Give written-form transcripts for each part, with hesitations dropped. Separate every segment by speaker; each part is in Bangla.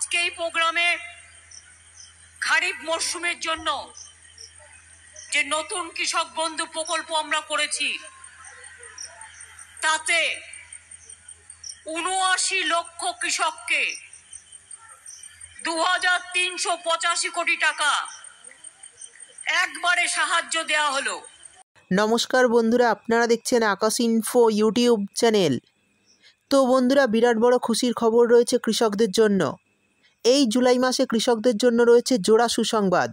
Speaker 1: আজকে এই প্রোগ্রামে খারিফ মরশুমের জন্য যে নতুন কৃষক বন্ধু প্রকল্প আমরা করেছি তাতে ৭৯ লক্ষ কৃষককে ২৩৮৫ কোটি টাকা একবারে সাহায্য দেওয়া হলো।
Speaker 2: নমস্কার বন্ধুরা, আপনারা দেখছেন আকাশ ইনফো ইউটিউব চ্যানেল। তো বন্ধুরা, বিরাট বড় খুশির খবর রয়েছে কৃষকদের জন্য। এই জুলাই মাসে কৃষকদের জন্য রয়েছে জোড়া সুসংবাদ।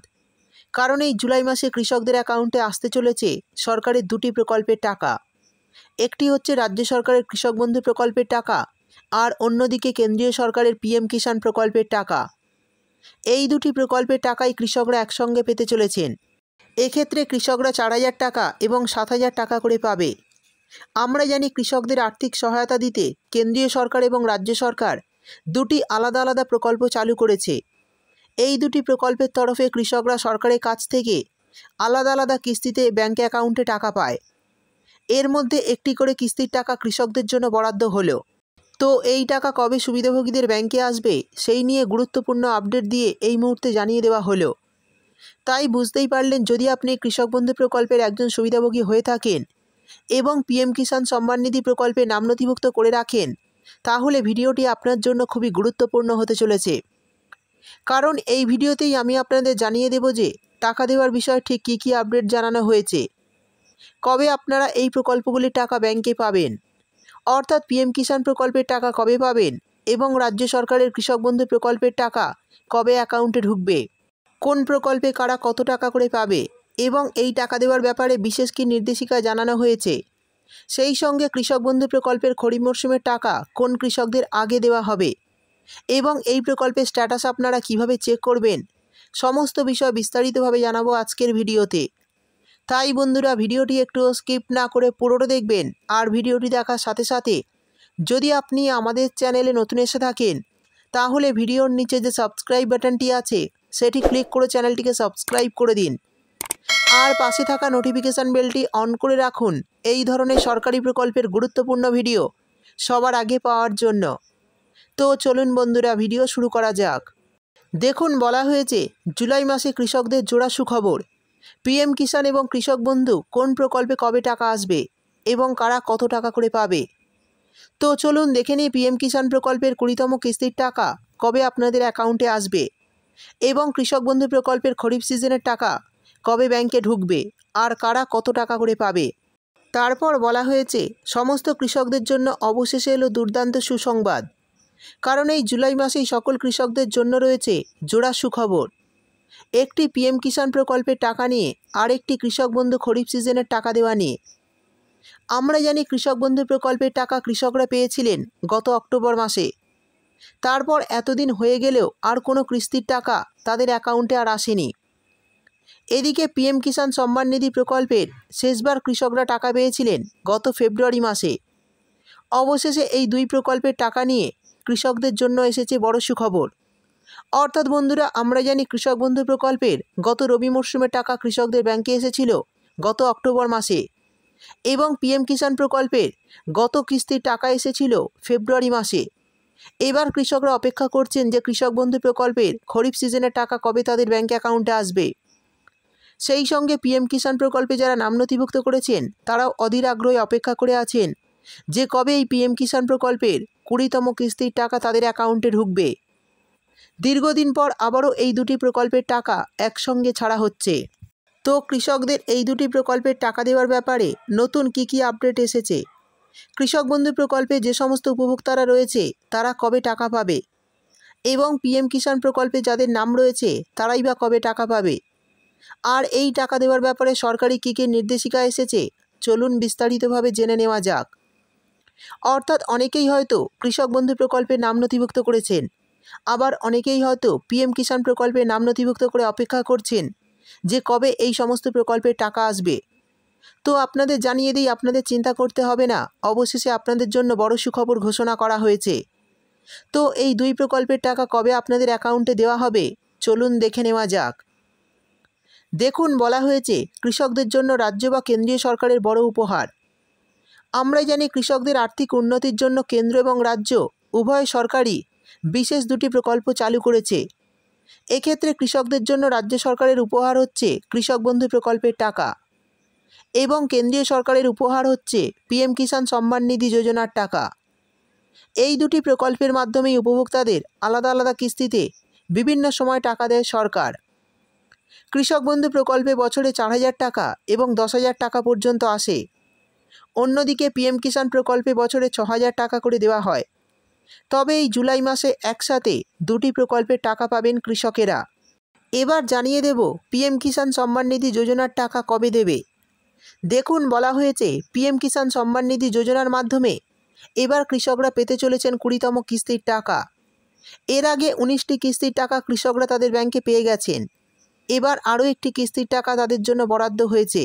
Speaker 2: কারণ এই জুলাই মাসে কৃষকদের অ্যাকাউন্টে আসতে চলেছে সরকারের দুটি প্রকল্পের টাকা। একটি হচ্ছে রাজ্য সরকারের কৃষক বন্ধু প্রকল্পের টাকা, আর অন্যদিকে কেন্দ্রীয় সরকারের পিএম কিষাণ প্রকল্পের টাকা। এই দুটি প্রকল্পের টাকাই কৃষকরা একসঙ্গে পেতে চলেছেন। এক্ষেত্রে কৃষকরা ৪,০০০ টাকা এবং ৭,০০০ টাকা করে পাবে। আমরা জানি কৃষকদের আর্থিক সহায়তা দিতে কেন্দ্রীয় সরকার এবং রাজ্য সরকার দুটি আলাদা আলাদা প্রকল্প চালু করেছে। এই দুটি প্রকল্পের তরফে কৃষকরা সরকারের কাছ থেকে আলাদা আলাদা কিস্তিতে ব্যাঙ্ক অ্যাকাউন্টে টাকা পায়। এর মধ্যে একটি করে কিস্তির টাকা কৃষকদের জন্য বরাদ্দ হলো। তো এই টাকা কবে সুবিধাভোগীদের ব্যাঙ্কে আসবে সেই নিয়ে গুরুত্বপূর্ণ আপডেট দিয়ে এই মুহূর্তে জানিয়ে দেওয়া হলো। তাই বুঝতেই পারলেন, যদি আপনি কৃষক বন্ধু প্রকল্পের একজন সুবিধাভোগী হয়ে থাকেন এবং পিএম কিষাণ সম্মান নিধি প্রকল্পে নাম নথিভুক্ত করে রাখেন, তাহলে ভিডিওটি আপনার জন্য খুবই গুরুত্বপূর্ণ হতে চলেছে। কারণ এই ভিডিওতেই আমি আপনাদের জানিয়ে দেব যে টাকা দেওয়ার বিষয়ে ঠিক কী কী আপডেট জানানো হয়েছে, কবে আপনারা এই প্রকল্পগুলির টাকা ব্যাংকে পাবেন, অর্থাৎ পিএম কিষাণ প্রকল্পের টাকা কবে পাবেন এবং রাজ্য সরকারের কৃষক বন্ধু প্রকল্পের টাকা কবে অ্যাকাউন্টে ঢুকবে, কোন প্রকল্পে কারা কত টাকা করে পাবে এবং এই টাকা দেওয়ার ব্যাপারে বিশেষ কী নির্দেশিকা জানানো হয়েছে। সেই সঙ্গে কৃষক বন্ধু প্রকল্পের খরিফ মরশুমের টাকা কোন কৃষকদের আগে দেওয়া হবে এবং এই প্রকল্পের স্ট্যাটাস আপনারা কিভাবে চেক করবেন, সমস্ত বিষয় বিস্তারিতভাবে জানাবো আজকের ভিডিওতে। তাই বন্ধুরা, ভিডিওটি একটু স্কিপ না করে পুরোটা দেখবেন। আর ভিডিওটি দেখার সাথে সাথে যদি আপনি আমাদের চ্যানেলে নতুন এসে থাকেন, তাহলে ভিডিওর নিচে যে সাবস্ক্রাইব বাটনটি আছে সেটি ক্লিক করে চ্যানেলটিকে সাবস্ক্রাইব করে দিন। আর পাশে থাকা নোটিফিকেশান বেলটি অন করে রাখুন এই ধরনের সরকারি প্রকল্পের গুরুত্বপূর্ণ ভিডিও সবার আগে পাওয়ার জন্য। তো চলুন বন্ধুরা, ভিডিও শুরু করা যাক। দেখুন, বলা হয়েছে জুলাই মাসে কৃষকদের জোড়া সুখবর। পিএম কিষাণ এবং কৃষক বন্ধু কোন প্রকল্পে কবে টাকা আসবে এবং কারা কত টাকা করে পাবে। তো চলুন দেখে নিই পিএম কিষাণ প্রকল্পের ২০তম কিস্তির টাকা কবে আপনাদের অ্যাকাউন্টে আসবে এবং কৃষক বন্ধু প্রকল্পের খরিফ সিজনের টাকা কবে ব্যাংকে ঢুকবে আর কারা কত টাকা করে পাবে। তারপর বলা হয়েছে সমস্ত কৃষকদের জন্য অবশেষে এলো দুর্দান্ত সুসংবাদ। কারণ এই জুলাই মাসেই সকল কৃষকদের জন্য রয়েছে জোড়া সুখবর। একটি পিএম কিষাণ প্রকল্পের টাকা নিয়ে আর একটি কৃষক বন্ধু খরিফ সিজনের টাকা দেওয়া নিয়ে। আমরা জানি কৃষক বন্ধু প্রকল্পের টাকা কৃষকরা পেয়েছিলেন গত অক্টোবর মাসে। তারপর এতদিন হয়ে গেলেও আর কোনো কিস্তির টাকা তাদের অ্যাকাউন্টে আর আসেনি। এদিকে পিএম কিষাণ সম্মান নিধি প্রকল্পের শেষবার কৃষকরা টাকা পেয়েছিলেন গত ফেব্রুয়ারি মাসে। অবশেষে এই দুই প্রকল্পের টাকা নিয়ে কৃষকদের জন্য এসেছে বড় সুখবর। অর্থাৎ বন্ধুরা, আমরা জানি কৃষক বন্ধু প্রকল্পের গত রবি মরশুমের টাকা কৃষকদের ব্যাংকে এসেছিল গত অক্টোবর মাসে এবং পিএম কিষাণ প্রকল্পের গত কিস্তির টাকা এসেছিল ফেব্রুয়ারি মাসে। এবার কৃষকরা অপেক্ষা করছেন যে কৃষক বন্ধু প্রকল্পের খরিফ সিজনের টাকা কবে তাদের ব্যাংক অ্যাকাউন্টে আসবে। সেই সঙ্গে পিএম কিষাণ প্রকল্পে যারা নাম নথিভুক্ত করেছেন তারাও অধীর আগ্রহে অপেক্ষা করে আছেন যে কবে এই পিএম কিষাণ প্রকল্পের ২০তম কিস্তির টাকা তাদের অ্যাকাউন্টে ঢুকবে। দীর্ঘদিন পর আবারও এই দুটি প্রকল্পের টাকা একসঙ্গে ছাড়া হচ্ছে। তো কৃষকদের এই দুটি প্রকল্পের টাকা দেওয়ার ব্যাপারে নতুন কী কী আপডেট এসেছে, কৃষক বন্ধু প্রকল্পে যে সমস্ত উপভোক্তারা রয়েছে তারা কবে টাকা পাবে এবং পিএম কিষাণ প্রকল্পে যাদের নাম রয়েছে তারাই বা কবে টাকা পাবে, আর এই টাকা দেওয়ার ব্যাপারে সরকারি কী কী নির্দেশিকা এসেছে, চলুন বিস্তারিতভাবে জেনে নেওয়া যাক। অর্থাৎ অনেকেই হয়তো কৃষক বন্ধু প্রকল্পে নাম নথিভুক্ত করেছেন, আবার অনেকেই হয়তো পিএম কিষাণ প্রকল্পে নাম নথিভুক্ত করে অপেক্ষা করছেন যে কবে এই সমস্ত প্রকল্পের টাকা আসবে। তো আপনাদের জানিয়ে দিই, আপনাদের চিন্তা করতে হবে না, অবশেষে আপনাদের জন্য বড় সুখবর ঘোষণা করা হয়েছে। তো এই দুই প্রকল্পের টাকা কবে আপনাদের অ্যাকাউন্টে দেওয়া হবে চলুন দেখে নেওয়া যাক। দেখুন, বলা হয়েছে কৃষকদের জন্য রাজ্য বা কেন্দ্রীয় সরকারের বড় উপহার। আমরা জানি কৃষকদের আর্থিক উন্নতির জন্য কেন্দ্র এবং রাজ্য উভয় সরকারই বিশেষ দুটি প্রকল্প চালু করেছে। এক্ষেত্রে কৃষকদের জন্য রাজ্য সরকারের উপহার হচ্ছে কৃষক বন্ধু প্রকল্পের টাকা এবং কেন্দ্রীয় সরকারের উপহার হচ্ছে পিএম কিষাণ সম্মান নিধি যোজনার টাকা। এই দুটি প্রকল্পের মাধ্যমেই উপভোক্তাদের আলাদা আলাদা কিস্তিতে বিভিন্ন সময় টাকা দেয় সরকার। কৃষক বন্ধু প্রকল্পে বছরে 4,000 টাকা এবং 10,000 টাকা পর্যন্ত আসে। অন্যদিকে পিএম কিষাণ প্রকল্পে বছরে 6,000 টাকা করে দেওয়া হয়। তবে এই জুলাই মাসে একসাথে দুটি প্রকল্পের টাকা পাবেন কৃষকেরা। এবার জানিয়ে দেব পিএম কিষাণ সম্মান নিধি যোজনার টাকা কবে দেবে। দেখুন, বলা হয়েছে পিএম কিষাণ সম্মান নিধি যোজনার মাধ্যমে এবার কৃষকরা পেতে চলেছেন 20তম কিস্তির টাকা। এর আগে 19টি কিস্তির টাকা কৃষকরা তাদের ব্যাংকে পেয়ে গেছেন। এবার আরও একটি কিস্তির টাকা তাদের জন্য বরাদ্দ হয়েছে,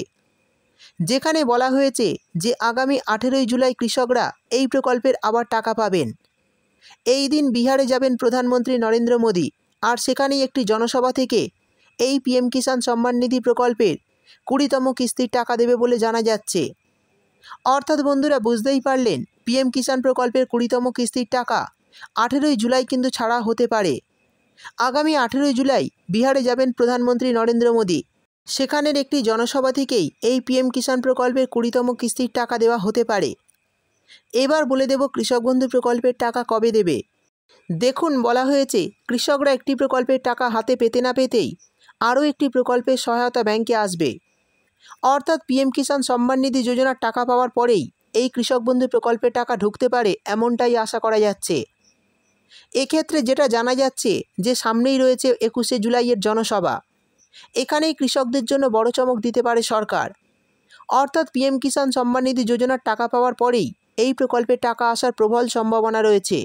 Speaker 2: যেখানে বলা হয়েছে যে আগামী 18ই জুলাই কৃষকরা এই প্রকল্পের আবার টাকা পাবেন। এই দিন বিহারে যাবেন প্রধানমন্ত্রী নরেন্দ্র মোদী, আর সেখানেই একটি জনসভা থেকে এই পিএম কিষাণ সম্মান নিধি প্রকল্পের 20তম কিস্তির টাকা দেবে বলে জানা যাচ্ছে। অর্থাৎ বন্ধুরা, বুঝতেই পারলেন পিএম কিষাণ প্রকল্পের 20তম কিস্তির টাকা 18ই জুলাই কিন্তু ছাড়া হতে পারে। আগামী 18ই জুলাই বিহারে যাবেন প্রধানমন্ত্রী নরেন্দ্র মোদী। সেখানের একটি জনসভা থেকেই এই পিএম কিষাণ প্রকল্পের 20তম কিস্তির টাকা দেওয়া হতে পারে। এবার বলে দেব কৃষক বন্ধু প্রকল্পের টাকা কবে দেবে। দেখুন, বলা হয়েছে কৃষকরা একটি প্রকল্পের টাকা হাতে পেতে না পেতেই আরও একটি প্রকল্পের সহায়তা ব্যাংকে আসবে। অর্থাৎ পিএম কিষাণ সম্মান নিধি যোজনার টাকা পাওয়ার পরেই এই কৃষক বন্ধু প্রকল্পের টাকা ঢুকতে পারে, এমনটাই আশা করা যাচ্ছে। এক্ষেত্রে যেটা জানা যাচ্ছে যে সামনেই রয়েছে 21শে জুলাইয়ের জনসভা। এখানেই কৃষকদের জন্য বড় চমক দিতে পারে সরকার। অর্থাৎ পিএম কিষাণ সম্মান নিধি যোজনার টাকা পাওয়ার পরেই এই প্রকল্পের টাকা আসার প্রবল সম্ভাবনা রয়েছে।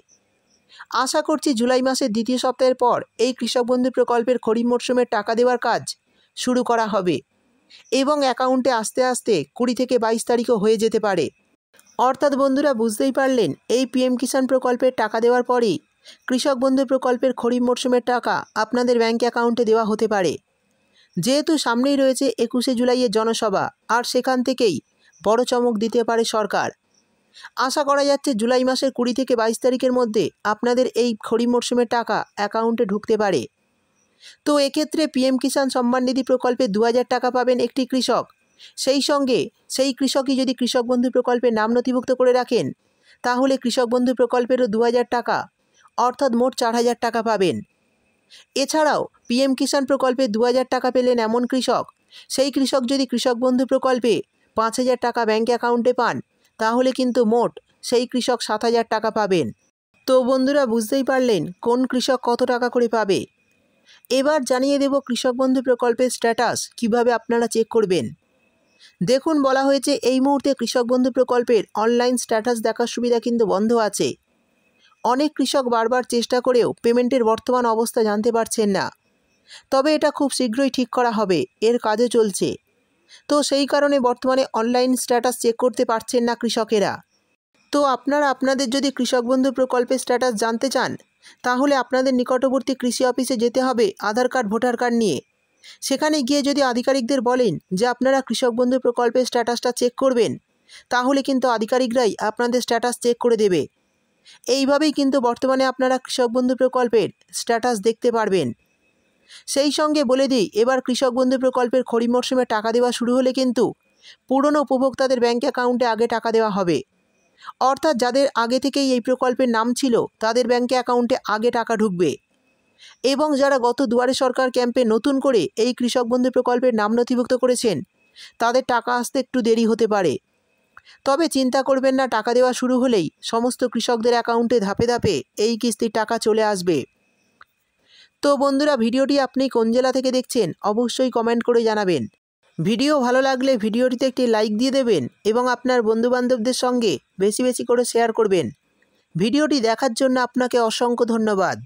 Speaker 2: আশা করছি জুলাই মাসের দ্বিতীয় সপ্তাহের পর এই কৃষক বন্ধু প্রকল্পের খরিফ মরশুমের টাকা দেওয়ার কাজ শুরু করা হবে এবং অ্যাকাউন্টে আস্তে আস্তে 20 থেকে 22 তারিখও হয়ে যেতে পারে। অর্থাৎ বন্ধুরা, বুঝতেই পারলেন এই পিএম কিষাণ প্রকল্পের টাকা দেওয়ার পরেই কৃষক বন্ধু প্রকল্পের খরিফ মরশুমের টাকা আপনাদের ব্যাংক অ্যাকাউন্টে দেওয়া হতে পারে। যেহেতু সামনেই রয়েছে 21শে জুলাইয়ের জনসভা, আর সেখান থেকেই বড় চমক দিতে পারে সরকার। আশা করা যাচ্ছে জুলাই মাসের 20 থেকে 22 তারিখের মধ্যে আপনাদের এই খরিফ মরশুমের টাকা অ্যাকাউন্টে ঢুকতে পারে। তো এক্ষেত্রে পিএম কিষাণ সম্মান নিধি প্রকল্পে 2,000 টাকা পাবেন একটি কৃষক। সেই সঙ্গে সেই কৃষকই যদি কৃষক বন্ধু প্রকল্পে নাম নথিভুক্ত করে রাখেন, তাহলে কৃষক বন্ধু প্রকল্পেরও 2,000 টাকা, অর্থাৎ মোট 4,000 টাকা পাবেন। এছাড়াও পিএম কিষাণ প্রকল্পে 2,000 টাকা পেলেন এমন কৃষক, সেই কৃষক যদি কৃষক বন্ধু প্রকল্পে 5,000 টাকা ব্যাংক অ্যাকাউন্টে পান, তাহলে কিন্তু মোট সেই কৃষক 7,000 টাকা পাবেন। তো বন্ধুরা, বুঝতেই পারলেন কোন কৃষক কত টাকা করে পাবে। এবার জানিয়ে দেব কৃষক বন্ধু প্রকল্পের স্ট্যাটাস কিভাবে আপনারা চেক করবেন। দেখুন, বলা হয়েছে এই মুহূর্তে কৃষক বন্ধু প্রকল্পের অনলাইন স্ট্যাটাস দেখার সুবিধা কিন্তু বন্ধ আছে। অনেক কৃষক বারবার চেষ্টা করেও পেমেন্টের বর্তমান অবস্থা জানতে পারছেন না। তবে এটা খুব শীঘ্রই ঠিক করা হবে, এর কাজও চলছে। তো সেই কারণে বর্তমানে অনলাইন স্ট্যাটাস চেক করতে পারছেন না কৃষকেরা। তো আপনারা আপনাদের যদি কৃষক বন্ধু প্রকল্পের স্ট্যাটাস জানতে চান, তাহলে আপনাদের নিকটবর্তী কৃষি অফিসে যেতে হবে আধার কার্ড, ভোটার কার্ড নিয়ে। সেখানে গিয়ে যদি আধিকারিকদের বলেন যে আপনারা কৃষক বন্ধু প্রকল্পের স্ট্যাটাসটা চেক করবেন, তাহলে কিন্তু আধিকারিকরাই আপনাদের স্ট্যাটাস চেক করে দেবে। এইভাবেই কিন্তু বর্তমানে আপনারা কৃষক বন্ধু প্রকল্পের স্ট্যাটাস দেখতে পারবেন। সেই সঙ্গে বলে দিই, এবার কৃষক বন্ধু প্রকল্পের খরিফ মরশুমে টাকা দেওয়া শুরু হলে কিন্তু পুরনো উপভোক্তাদের ব্যাংক অ্যাকাউন্টে আগে টাকা দেওয়া হবে। অর্থাৎ যাদের আগে থেকেই এই প্রকল্পের নাম ছিল, তাদের ব্যাংক অ্যাকাউন্টে আগে টাকা ঢুকবে। এবং যারা গত দুয়ারে সরকার ক্যাম্পে নতুন করে এই কৃষক বন্ধু প্রকল্পের নাম নথিভুক্ত করেছেন, তাদের টাকা আসতে একটু দেরি হতে পারে। তবে চিন্তা করবেন না, টাকা দেওয়া শুরু হলেই সমস্ত কৃষকদের অ্যাকাউন্টে ধাপে ধাপে এই কিস্তির টাকা চলে আসবে। তো বন্ধুরা, ভিডিওটি আপনি কোন জেলা থেকে দেখছেন অবশ্যই কমেন্ট করে জানাবেন। ভিডিও ভালো লাগলে ভিডিওটিতে একটি লাইক দিয়ে দেবেন এবং আপনার বন্ধুবান্ধবদের সঙ্গে বেশি বেশি করে শেয়ার করবেন। ভিডিওটি দেখার জন্য আপনাকে অসংখ্য ধন্যবাদ।